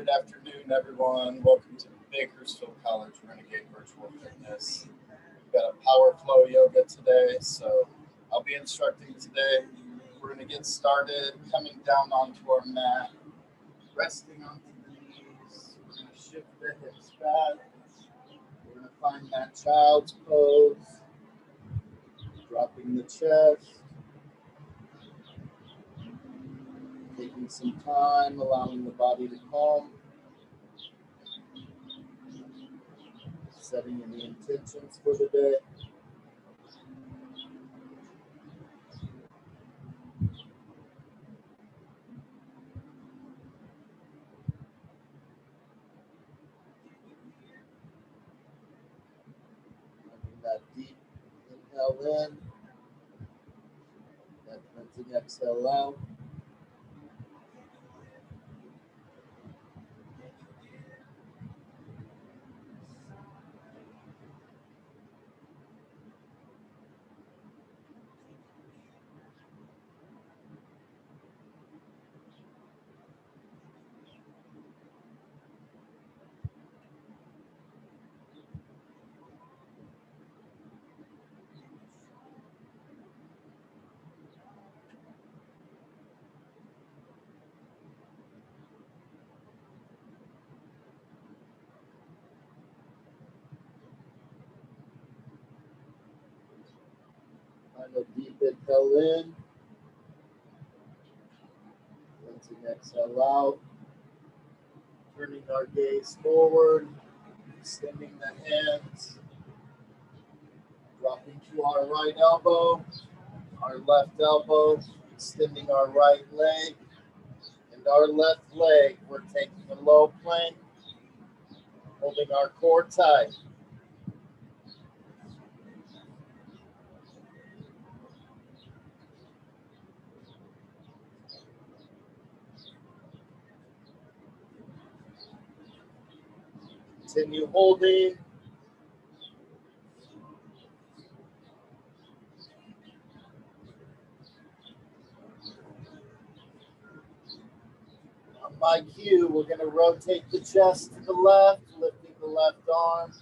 Good afternoon, everyone. Welcome to Bakersfield College Renegade Virtual Fitness. We've got a power flow yoga today, so I'll be instructing today. We're going to get started coming down onto our mat, resting onto the knees. We're going to shift the hips back. We're going to find that child's pose, dropping the chest. Taking some time, allowing the body to calm. Setting any intentions for the day. Having that deep inhale in, that cleansing exhale out. Final deep inhale in, cleansing exhale out. Turning our gaze forward, extending the hands, dropping to our right elbow, our left elbow, extending our right leg, and our left leg. We're taking a low plank, holding our core tight. Continue holding. On my cue, we're going to rotate the chest to the left, lifting the left arm,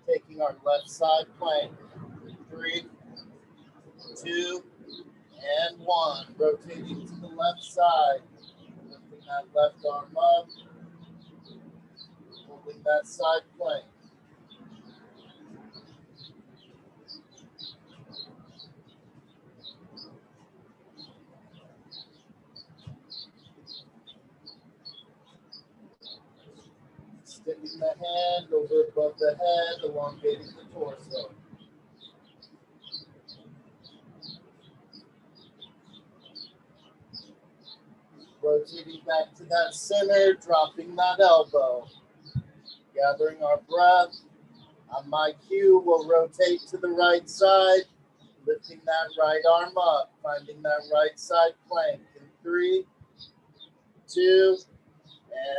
taking our left side plank. 3, 2, and 1. Rotating to the left side, lifting that left arm up, holding that side plank. Extending the hand over above the head, elongating the torso. Rotating back to that center, dropping that elbow. Gathering our breath. On my cue, we'll rotate to the right side, lifting that right arm up, finding that right side plank. In 3, 2,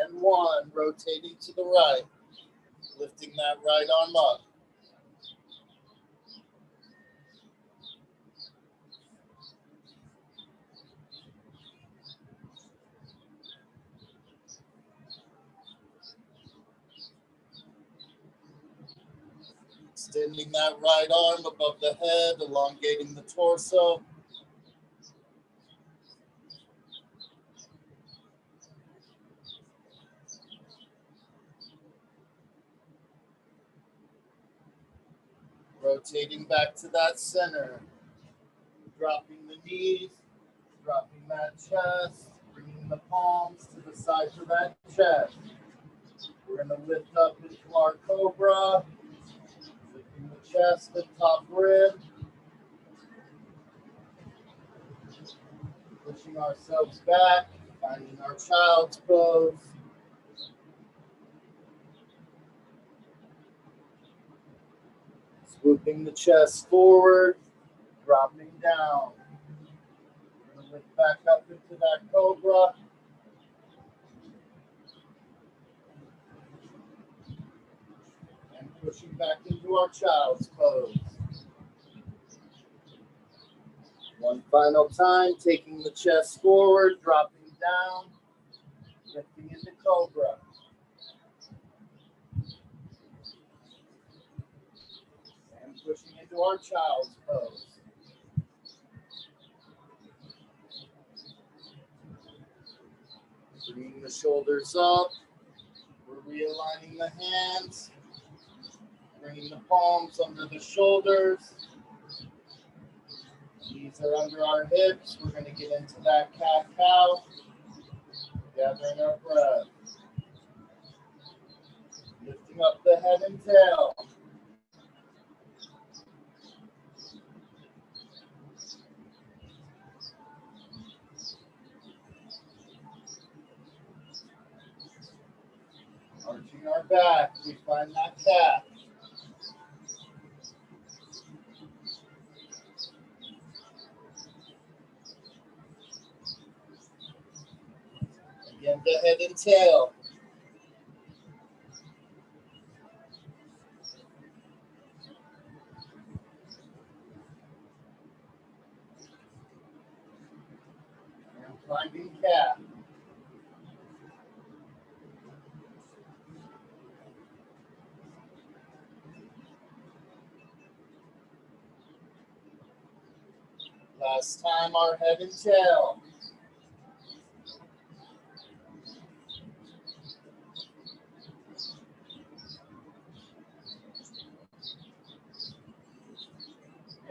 and 1. Rotating to the right, lifting that right arm up. Extending that right arm above the head, elongating the torso. Rotating back to that center. Dropping the knees, dropping that chest, bringing the palms to the sides of that chest. We're going to lift up into our cobra, lifting the chest and top rib. Pushing ourselves back, finding our child's pose. Swooping the chest forward, dropping down. We're going to lift back up into that cobra. And pushing back into our child's pose. One final time, taking the chest forward, dropping down, lifting into cobra. into our child's pose. Bringing the shoulders up. We're realigning the hands. Bringing the palms under the shoulders. Knees are under our hips. We're going to get into that cat-cow. Gathering our breath. Lifting up the head and tail. Arching our back, we find that cat. Again, the head and tail. And finding cat. Last time, our head and tail.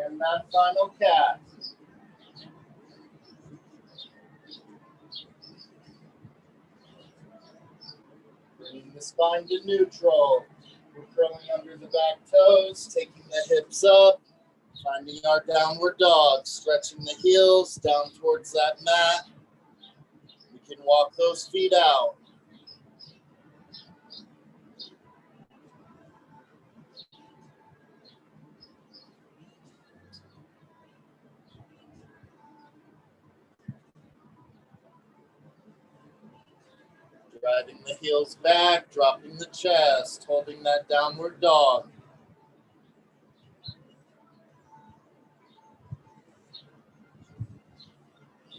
And that final cat. Bringing the spine to neutral. We're curling under the back toes, taking the hips up. Finding our downward dog, stretching the heels down towards that mat. We can walk those feet out. Driving the heels back, dropping the chest, holding that downward dog.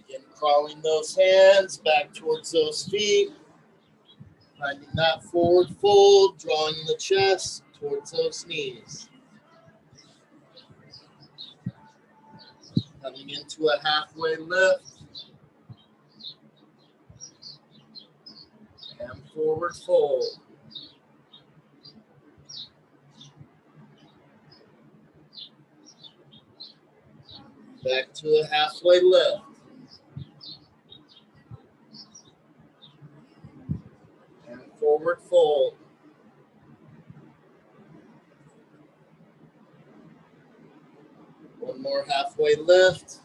Again, crawling those hands back towards those feet. Finding that forward fold, drawing the chest towards those knees. Coming into a halfway lift. And forward fold. Back to a halfway lift. And forward fold. One more halfway lift.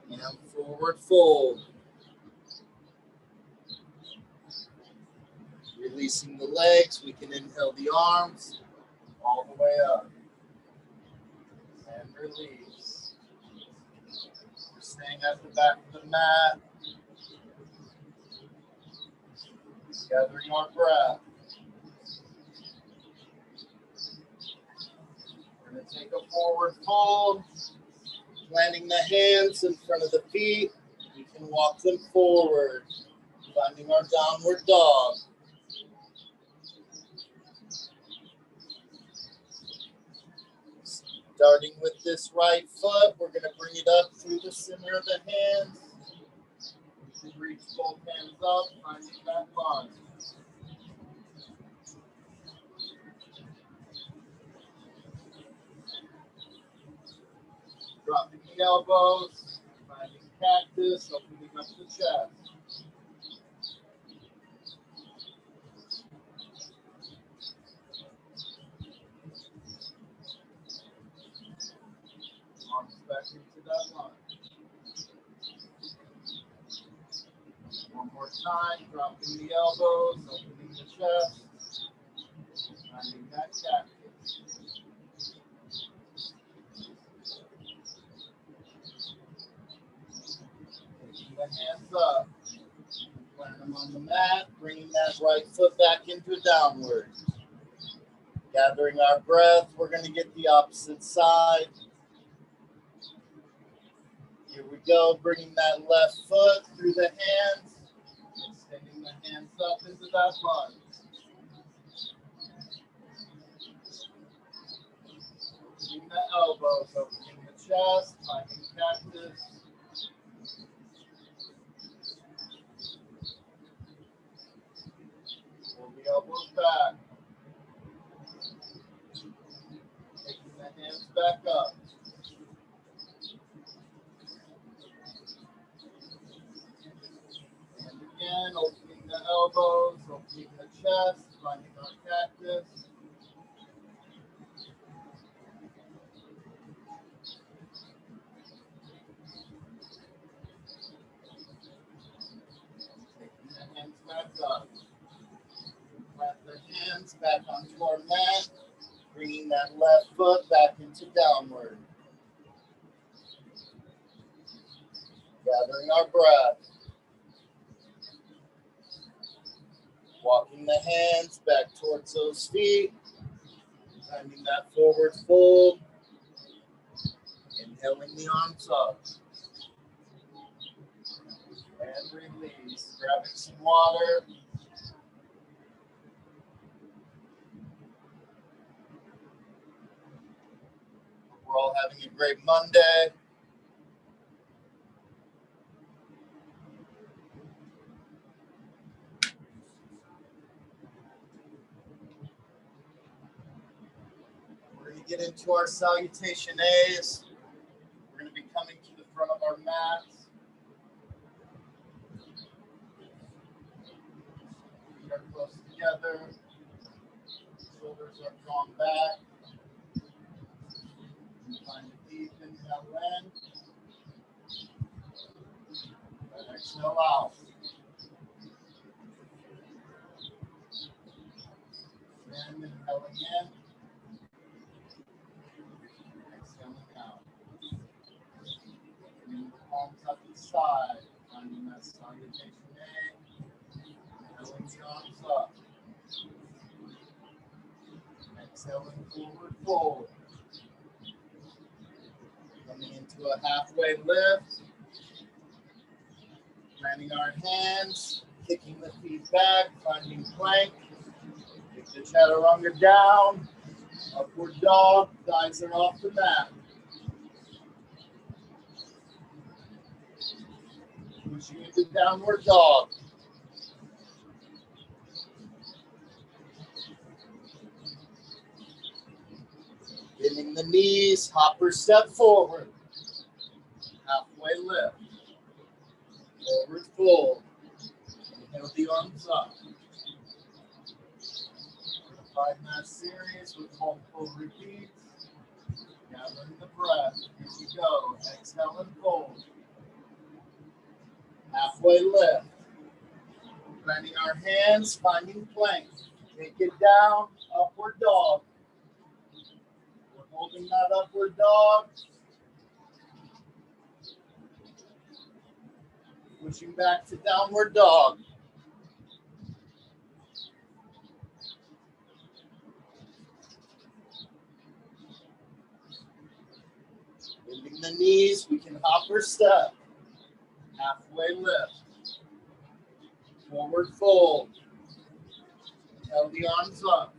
And forward fold. Releasing the legs, we can inhale the arms all the way up. And release. We're staying at the back of the mat. Gathering our breath. We're going to take a forward fold. Planting the hands in front of the feet. We can walk them forward. Finding our downward dog. Starting with this right foot, we're going to bring it up through the center of the hands. You can reach both hands up, finding that lunge. Dropping the elbows, finding cactus, opening up the chest. Arms back into that lunge. One more time, dropping the elbows, opening the chest, finding that cactus. Taking the hands up, plant them on the mat, bringing that right foot back into downward. Gathering our breath, we're going to get the opposite side. Here we go, bringing that left foot through the hands, extending the hands up into that lunge. chest, finding cactus. Pull the elbows back. Taking the hands back up. And again, opening the elbows, opening the chest, finding our cactus. Taking the hands back up. Plant the hands back onto our mat, bringing that left foot back into downward. Gathering our breath. Walking the hands back towards those feet. Finding that forward fold. Inhaling the arms up. And release. Grabbing some water. We're all having a great Monday. We're going to get into our salutation A's. We're going to be coming to the front of our mats. Feet are close together. Shoulders are drawn back. Find a deep inhale in. And exhale out. And inhaling in. Exhaling out. Bringing the palms up the side. Finding that salutation A. Inhaling the arms up. Exhaling forward fold. Coming into a halfway lift. Planting our hands. Kicking the feet back. Finding plank. Kick the chaturanga down. Upward dog. Thighs are off the mat. Pushing into downward dog. Bending the knees, hopper step forward. Halfway lift. Forward fold. Inhale the arms up. We're going to find that series with multiple repeats. Gathering the breath. Here we go. Exhale and fold. Halfway lift. Planting our hands, finding plank. Take it down, upward dog. We're holding that upward dog. Pushing back to downward dog. Bending the knees, we can hop or step. Halfway lift. Forward fold. Inhale the arms up.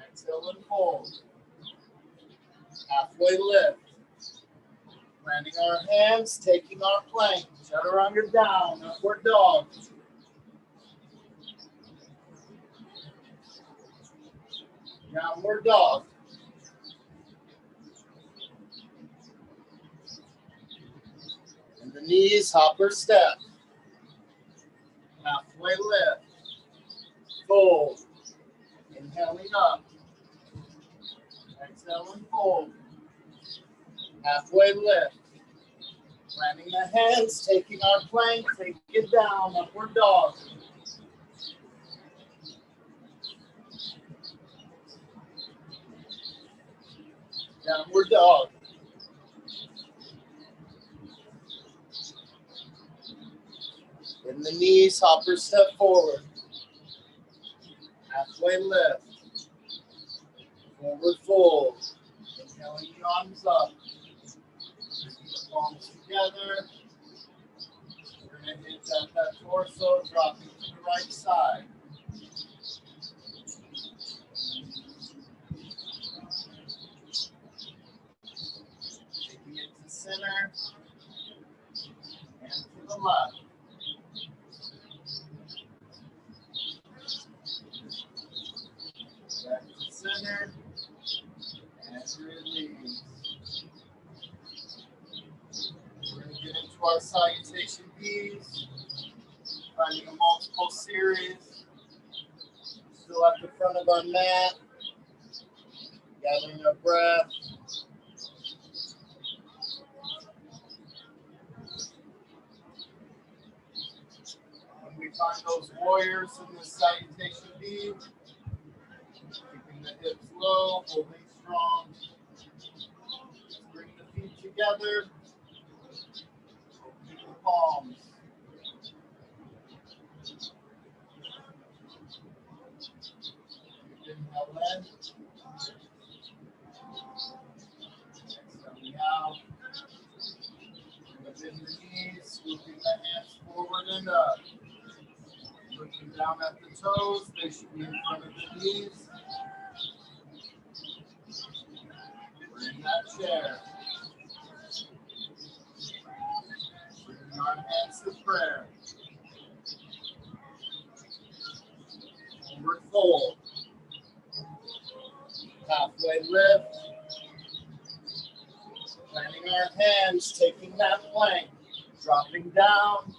Exhale and fold. Halfway lift. Planting our hands, taking our plank. Chaturanga down, upward dog. Downward dog. And the knees, hopper step. Halfway lift. Fold. Inhaling up. Exhale and fold. Halfway lift. Planting the hands, taking our plank, take it down, upward dog. Downward dog. Bend the knees, hopper step forward. Halfway lift. Forward fold. Inhaling the arms up. Bringing the palms together. We're going to hit that torso, dropping to the right side. center. And release. We're going to get into our salutation B's. Finding a multiple series. Still at the front of our mat. Gathering our breath. When we find those warriors in the salutation B, keeping the hips low, holding strong. Bring the feet together. Opening the palms. Inhale in. Exhaling out. Bend the knees, swooping the hands forward and up. Looking down at the toes, they should be in front of the knees. We're in that chair. Bringing our hands to prayer. Forward fold. Halfway lift. Planting our hands, taking that plank. Dropping down.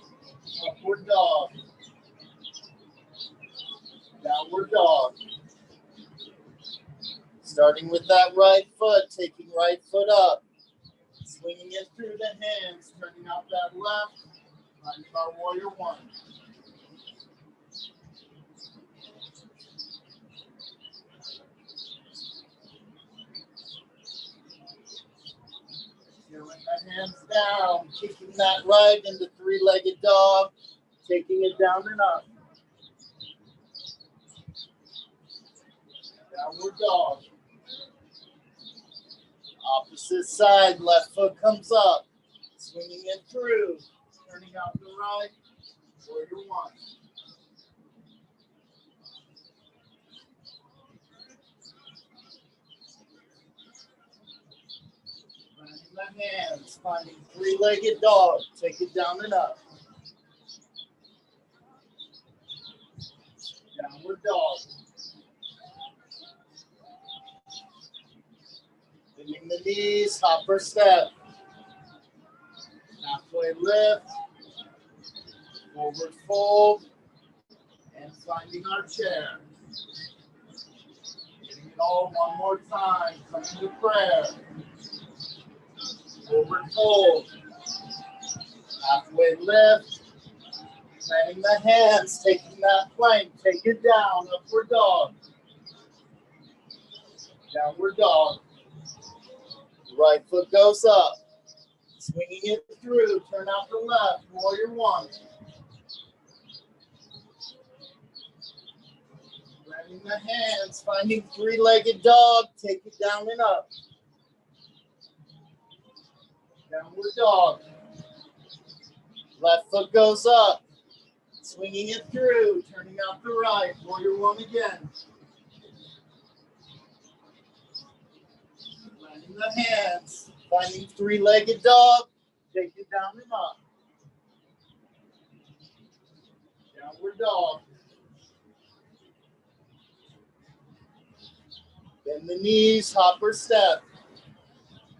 Upward dog. Downward dog. Starting with that right foot, taking right foot up. Swinging it through the hands, turning out that left. Finding our warrior one. Feeling the hands down, kicking that right into three-legged dog, taking it down and up. Downward dog. Opposite side, left foot comes up. Swinging it through, turning out the right, warrior one. Planting the hands, finding three-legged dog, take it down and up. Downward dog. Bending the knees, hopper step. Halfway lift. Forward fold. And finding our chair. Getting it all one more time. Coming to prayer. Forward fold. Halfway lift. Planting the hands, taking that plank. Take it down. Upward dog. Downward dog. Right foot goes up. Swinging it through. Turn out the left. Warrior one. Grabbing the hands. Finding three-legged dog. Take it down and up. Downward dog. Left foot goes up. Swinging it through. Turning out the right. Warrior one again. Landing the hands. Finding three-legged dog. Take it down and up. Downward dog. Bend the knees, hopper step.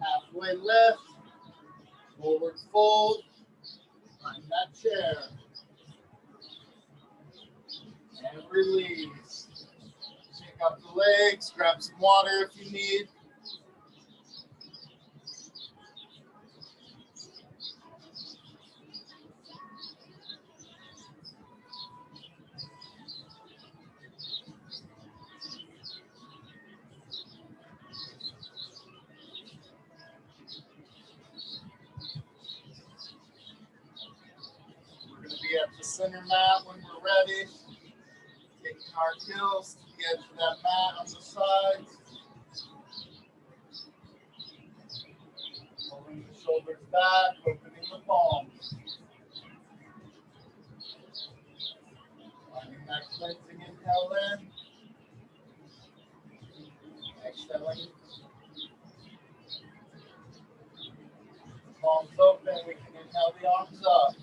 Halfway lift. Forward fold. Find that chair. And release. Shake up the legs. Grab some water if you need. Be at the center mat when we're ready. Taking our heels to the edge of that mat on the sides. Pulling the shoulders back, opening the palms. Finding that cleansing inhale in. Exhaling. Palms open, we can inhale the arms up.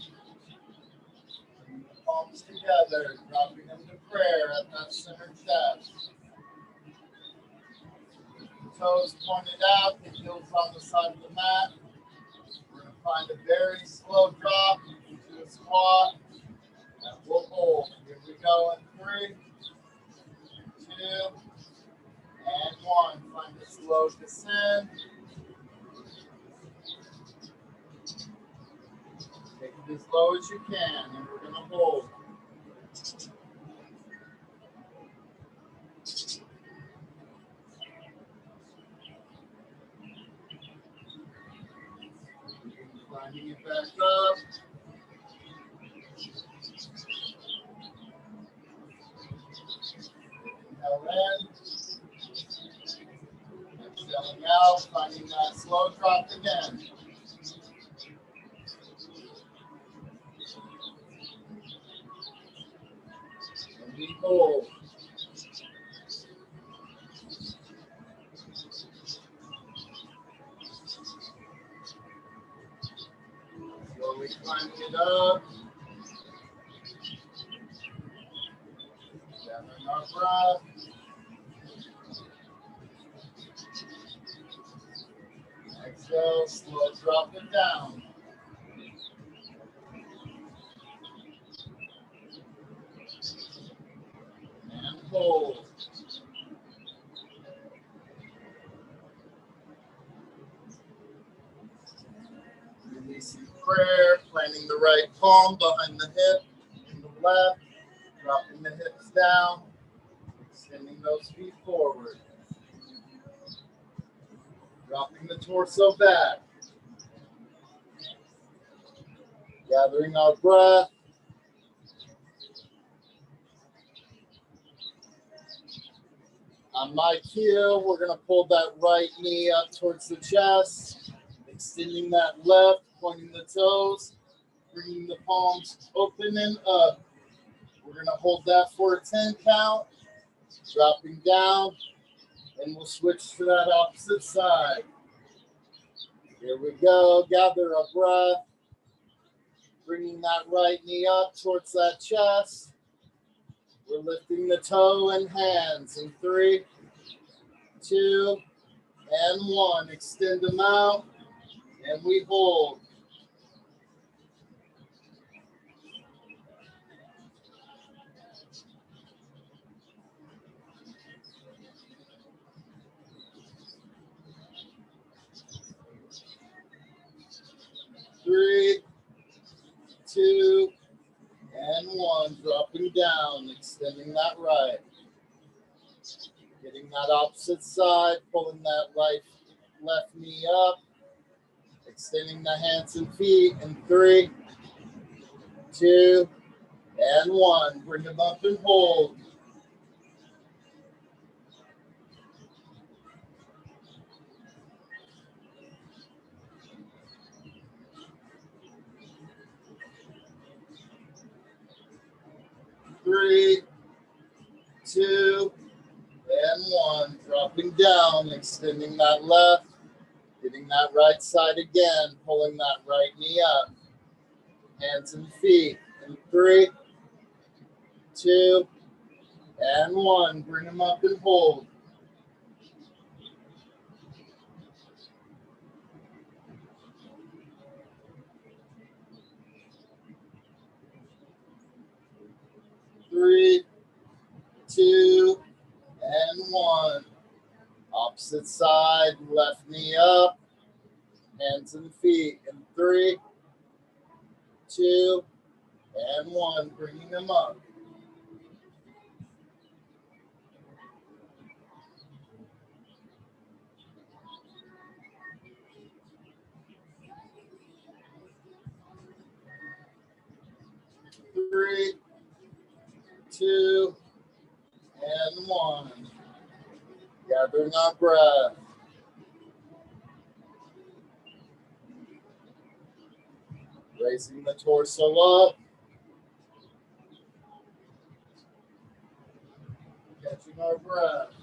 Palms together, dropping them to prayer at that center chest. Toes pointed out, the heels on the side of the mat. We're going to find a very slow drop into a squat. And we'll hold. Here we go in 3, 2, and 1. Find a slow descent. Take it as low as you can, and we're going to hold. Climbing it back up. Inhale in. Exhaling out, finding that slow drop again. And we hold. Slowly climbing it up. Gathering our breath. Exhale, slow drop it down. And hold. Releasing prayer, planting the right palm behind the hip, in the left, dropping the hips down, extending those feet forward. Dropping the torso back. Gathering our breath. On my cue, we're going to pull that right knee up towards the chest, extending that left, pointing the toes, bringing the palms open and up. We're going to hold that for a 10 count, dropping down, and we'll switch to that opposite side. Here we go. Gather our breath, bringing that right knee up towards that chest. We're lifting the toe and hands in 3, 2, and 1. Extend them out, and we hold. Three, 2, and 1. Dropping down, extending that right. Getting that opposite side, pulling that left knee up, extending the hands and feet in 3, 2, and 1. Bring them up and hold. Three, 2, and 1. Dropping down, extending that left, getting that right side again, pulling that right knee up. Hands and feet in 3, 2, and 1. Bring them up and hold. Three, 2, and 1. Opposite side, left knee up, hands and feet in 3, 2, and 1. Bringing them up. Three, 2, and 1. Gathering our breath. Raising the torso up. Catching our breath.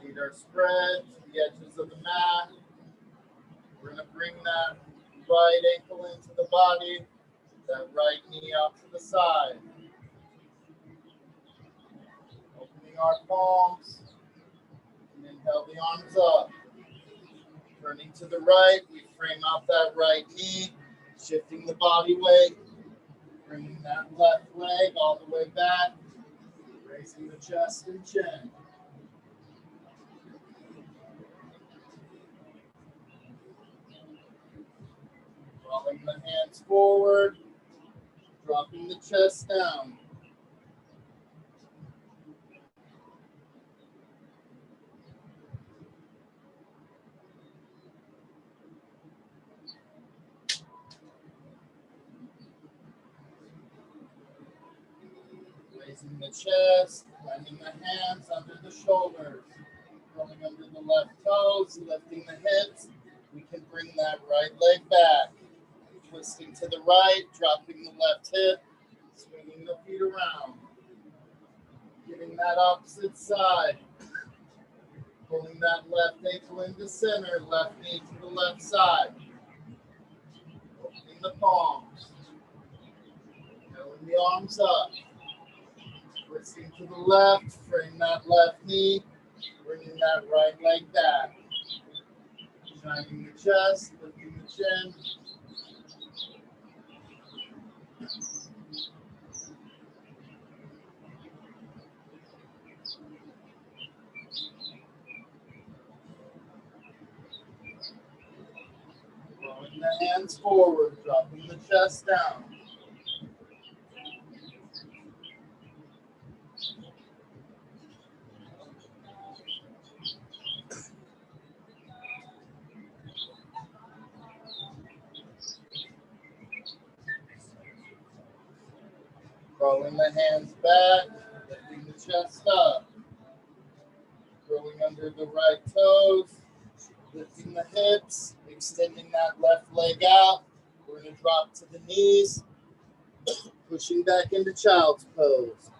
Feet are spread to the edges of the mat. We're going to bring that right ankle into the body, that right knee out to the side. Opening our palms, and inhale the arms up. Turning to the right, we frame out that right knee, shifting the body weight, bringing that left leg all the way back, raising the chest and chin. Drawing the hands forward, dropping the chest down. Raising the chest, bending the hands under the shoulders, going under the left toes, lifting the hips. We can bring that right leg back. Twisting to the right, dropping the left hip, swinging the feet around. Getting that opposite side. Pulling that left ankle into center, left knee to the left side. Opening the palms. Going the arms up. Twisting to the left, frame that left knee, bringing that right leg back. Shining the chest, lifting the chin. Rolling the hands forward, dropping the chest down. Rolling the hands back, lifting the chest up. Rolling under the right toes, lifting the hips, extending that left leg out. We're going to drop to the knees, pushing back into child's pose.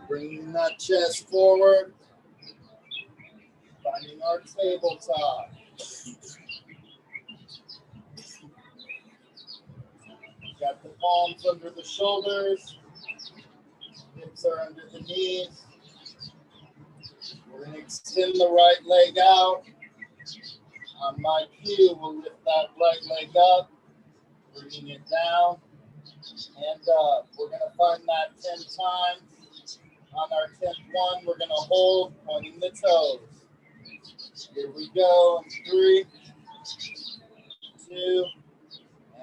Bringing that chest forward, finding our tabletop. Got the palms under the shoulders, hips are under the knees. We're going to extend the right leg out. On my cue, we'll lift that right leg up, bringing it down and up. We're going to find that 10 times. On our 10th one, we're going to hold, pointing the toes. Here we go. 3, 2,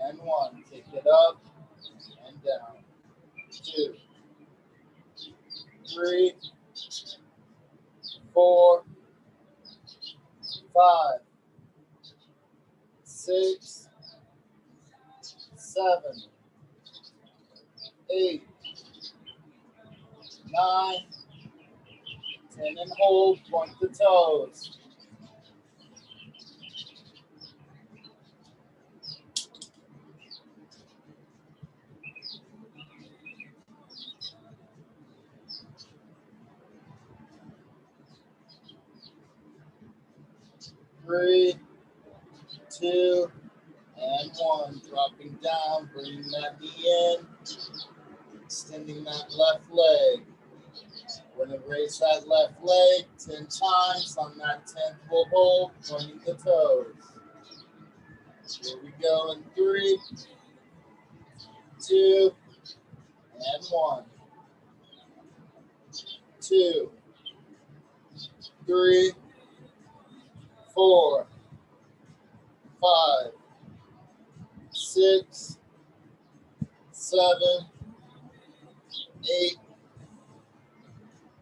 and 1. Take it up and down. 2, 3, 4, 5, 6, 7, 8, 9, 10, and hold. Point the toes. 3, 2, and 1. Dropping down, bringing that knee in, extending that left leg. We're going to raise that left leg 10 times. On that 10th, we'll hold, pointing the toes. Here we go in 3, 2, and 1. 2, 3, 4, 5, 6, 7, 8,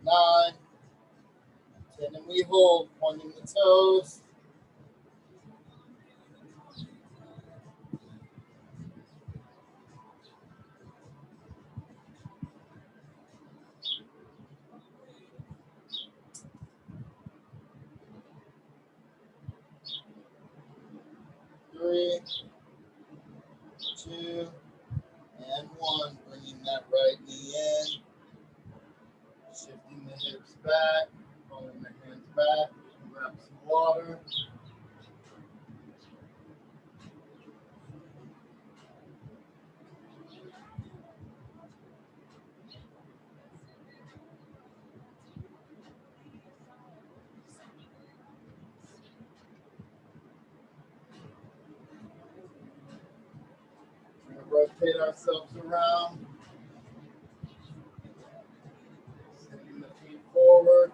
9, 10, and we hold, pointing the toes. 3, 2, and one. Bringing that right knee in. Shifting the hips back. Pulling the hands back. Grab some water. Rotate ourselves around, sending the feet forward.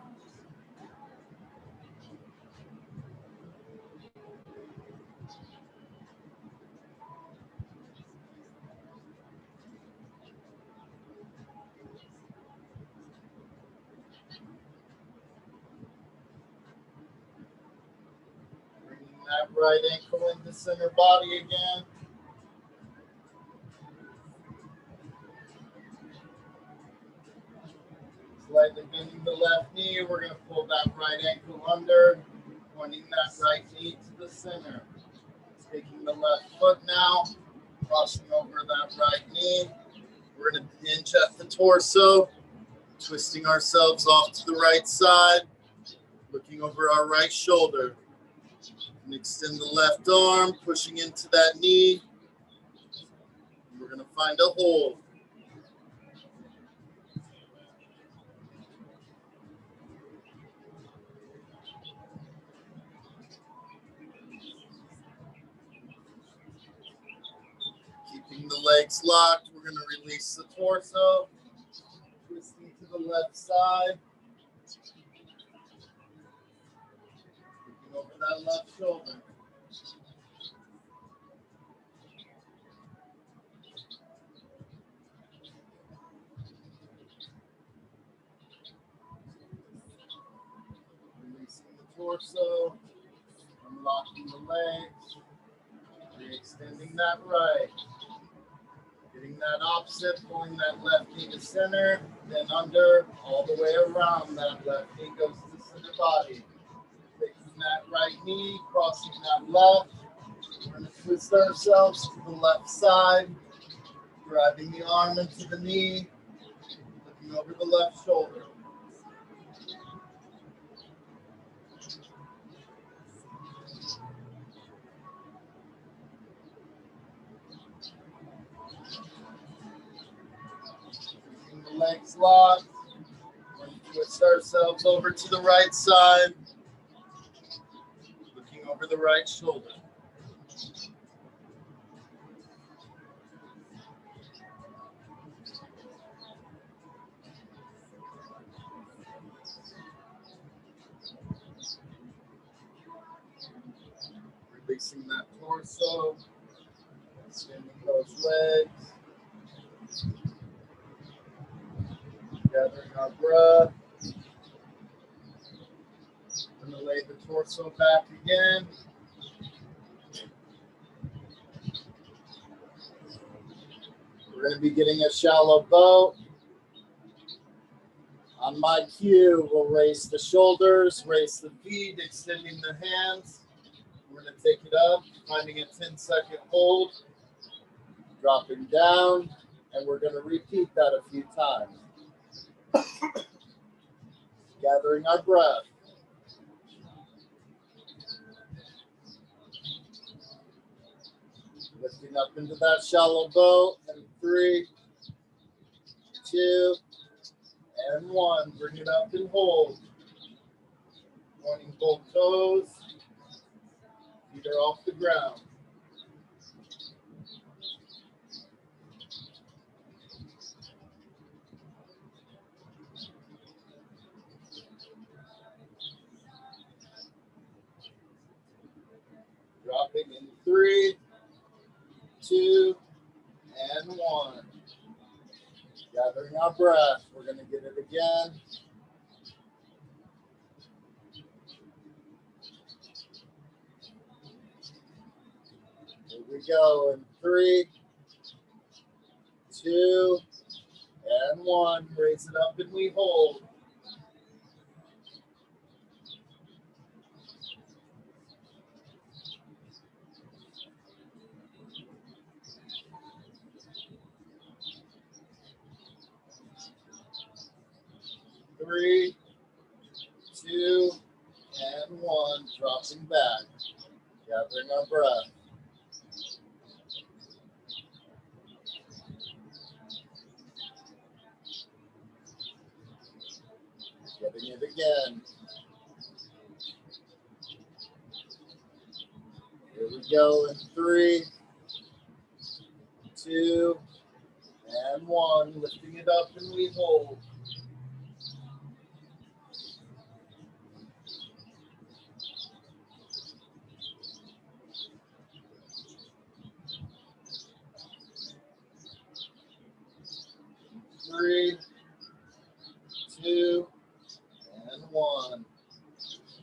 Bringing that right ankle into center body again. Slightly bending the left knee. We're going to pull that right ankle under, pointing that right knee to the center. Taking the left foot now, crossing over that right knee. We're going to hinge at the torso, twisting ourselves off to the right side, looking over our right shoulder. And extend the left arm, pushing into that knee. We're going to find a hold. Keeping the legs locked, we're going to release the torso, twisting to the left side, looking over that left shoulder. Releasing the torso, unlocking the legs, re-extending that right. Getting that opposite, pulling that left knee to center, then under, all the way around. That left knee goes to center body. Taking that right knee, crossing that left. We're going to twist ourselves to the left side, driving the arm into the knee, looking over the left shoulder. Keeping the legs locked. We're going to twist ourselves over to the right side, looking over the right shoulder. Releasing that torso, extending those legs, gathering our breath. We're going to lay the torso back again. We're going to be getting a shallow bow. On my cue, we'll raise the shoulders, raise the feet, extending the hands. We're going to take it up, finding a 10-second hold, dropping down, and we're going to repeat that a few times. Gathering our breath. Lifting up into that shallow bow, and 3, 2, and 1. Bring it up and hold. Pointing both toes. Feet are off the ground. Dropping in 3, 2, and 1. Gathering our breath. We're going to get it again. Here we go in 3, 2, and 1. Raise it up and we hold. 3, 2, and 1. Dropping back. Gathering our breath. Getting it again. Here we go in 3, 2, and 1. Lifting it up and we hold. 3, 2, and 1.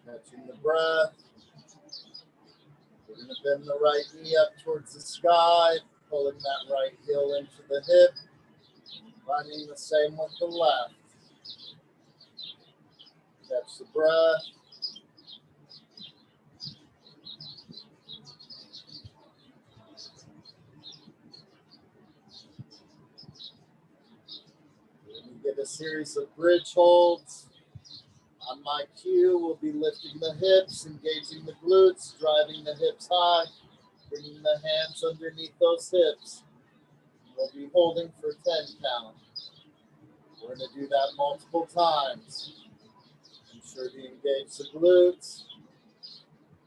Catching the breath. We're going to bend the right knee up towards the sky, pulling that right heel into the hip. Finding the same with the left. Catch the breath. We get a series of bridge holds. On my cue, we'll be lifting the hips, engaging the glutes, driving the hips high, bringing the hands underneath those hips. We'll be holding for 10 count. We're going to do that multiple times. Ensure to engage the glutes,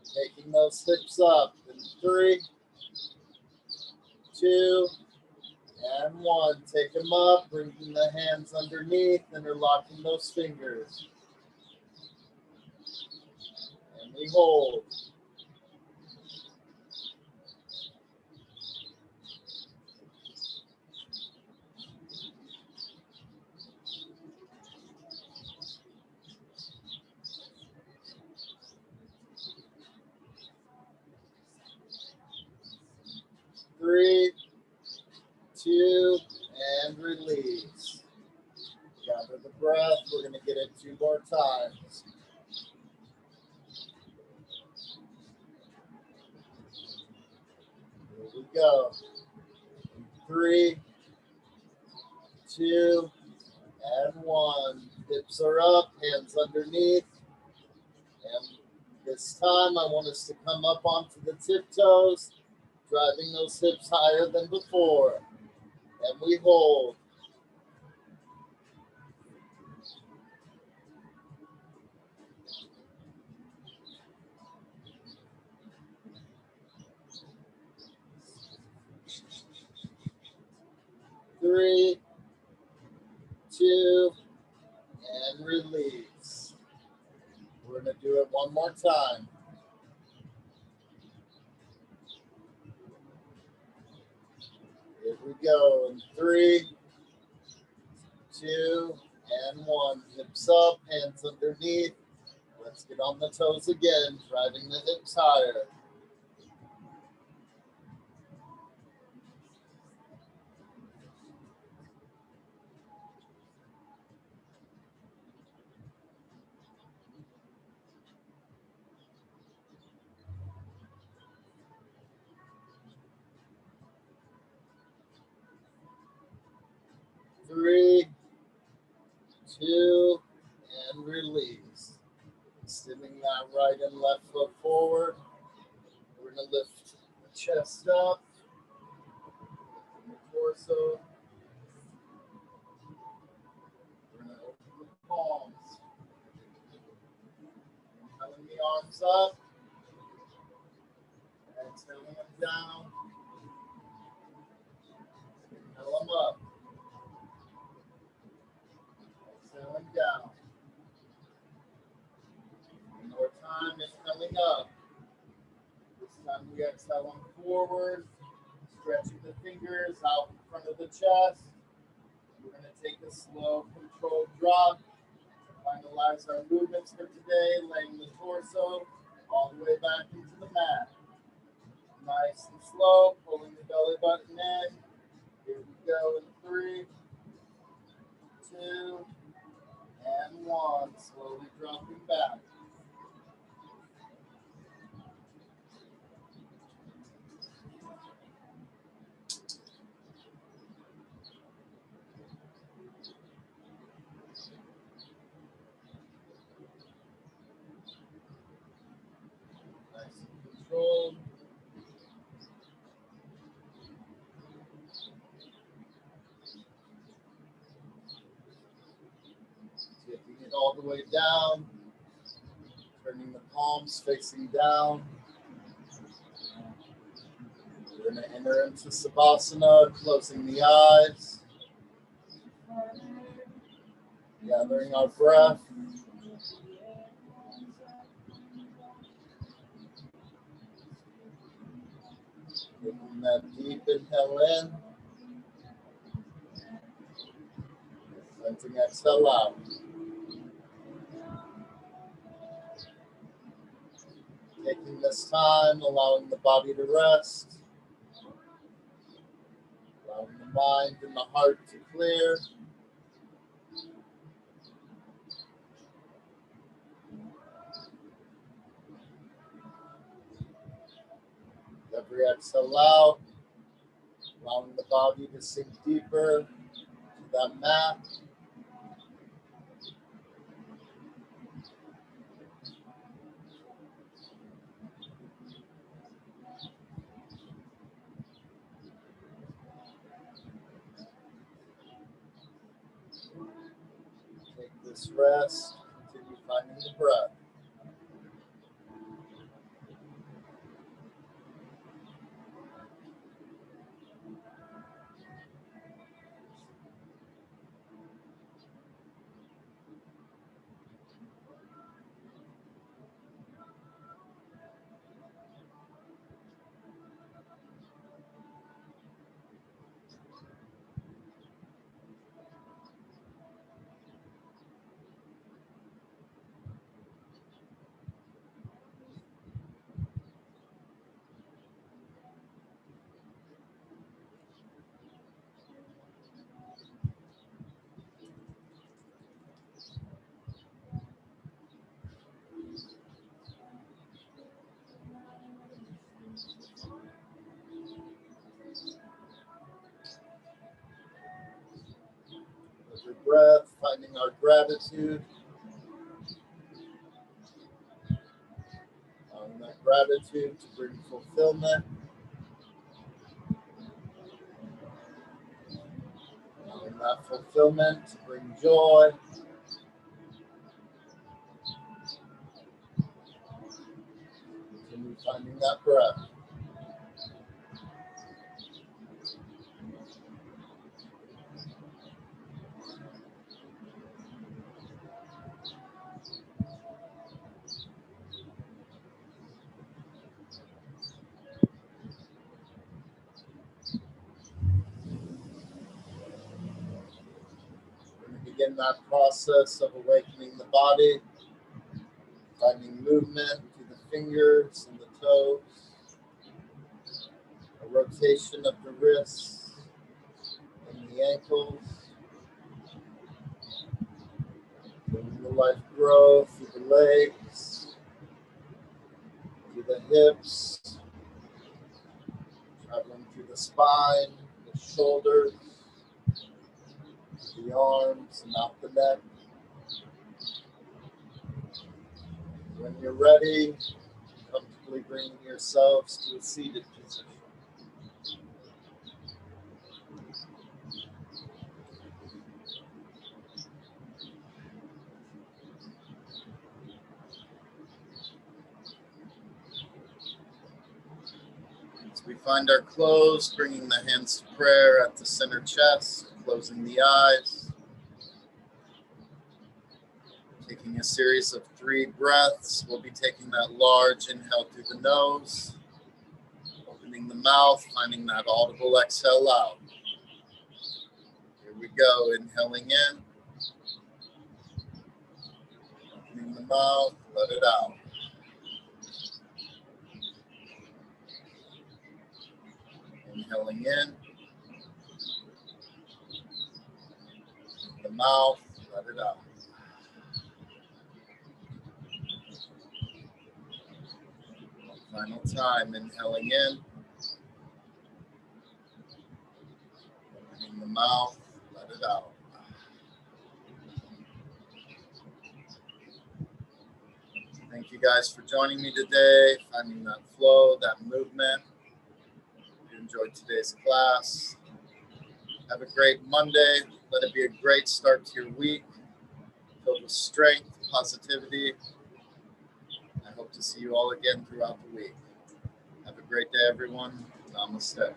taking those hips up in 3, 2, and 1. Take them up, bringing the hands underneath, interlocking those fingers. And we hold. 3, 2, and release. Gather the breath. We're going to get it 2 more times. Here we go. 3, 2, and 1. Hips are up, hands underneath. And this time I want us to come up onto the tiptoes, driving those hips higher than before. And we hold. 3, 2, and release. We're going to do it one more time. Here we go in 3, 2, and 1. Hips up, hands underneath. Let's get on the toes again, driving the hips higher. 3, 2, and release. Extending that right and left foot forward. We're going to lift the chest up, the torso. We're going to open the palms. Inhaling the arms up. Exhaling them down. Inhale them up. Exhaling down. One more time, inhaling up. This time we exhale them forward, stretching the fingers out in front of the chest. We're going to take a slow, controlled drop to finalize our movements for today, laying the torso all the way back into the mat. Nice and slow, pulling the belly button in. Here we go in 3, 2, and 1. Slowly dropping back. way down, turning the palms facing down. We're going to enter into Savasana, closing the eyes, gathering our breath. Taking that deep inhale in, letting exhale out. Taking this time, allowing the body to rest, allowing the mind and the heart to clear. Every exhale out, allowing the body to sink deeper to that mat. Take this rest, continue finding the breath. Every breath, finding our gratitude. Allowing that gratitude to bring fulfillment. Allowing that fulfillment to bring joy. Continue finding that breath. Begin that process of awakening the body, finding movement through the fingers and the toes, a rotation of the wrists and the ankles, letting the life grow through the legs, through the hips, traveling through the spine, the shoulders, the arms and out the neck. When you're ready, comfortably bringing yourselves to a seated position. As we find our close, bringing the hands to prayer at the center chest, closing the eyes. Taking a series of 3 breaths. We'll be taking that large inhale through the nose, opening the mouth, finding that audible exhale out. Here we go, inhaling in, opening the mouth, let it out. Inhaling in, the mouth, let it out. Final time, inhaling in, opening the mouth, let it out. Thank you guys for joining me today, finding that flow, that movement. If you enjoyed today's class, have a great Monday. Let it be a great start to your week, filled with strength, positivity. I hope to see you all again throughout the week. Have a great day, everyone. Namaste.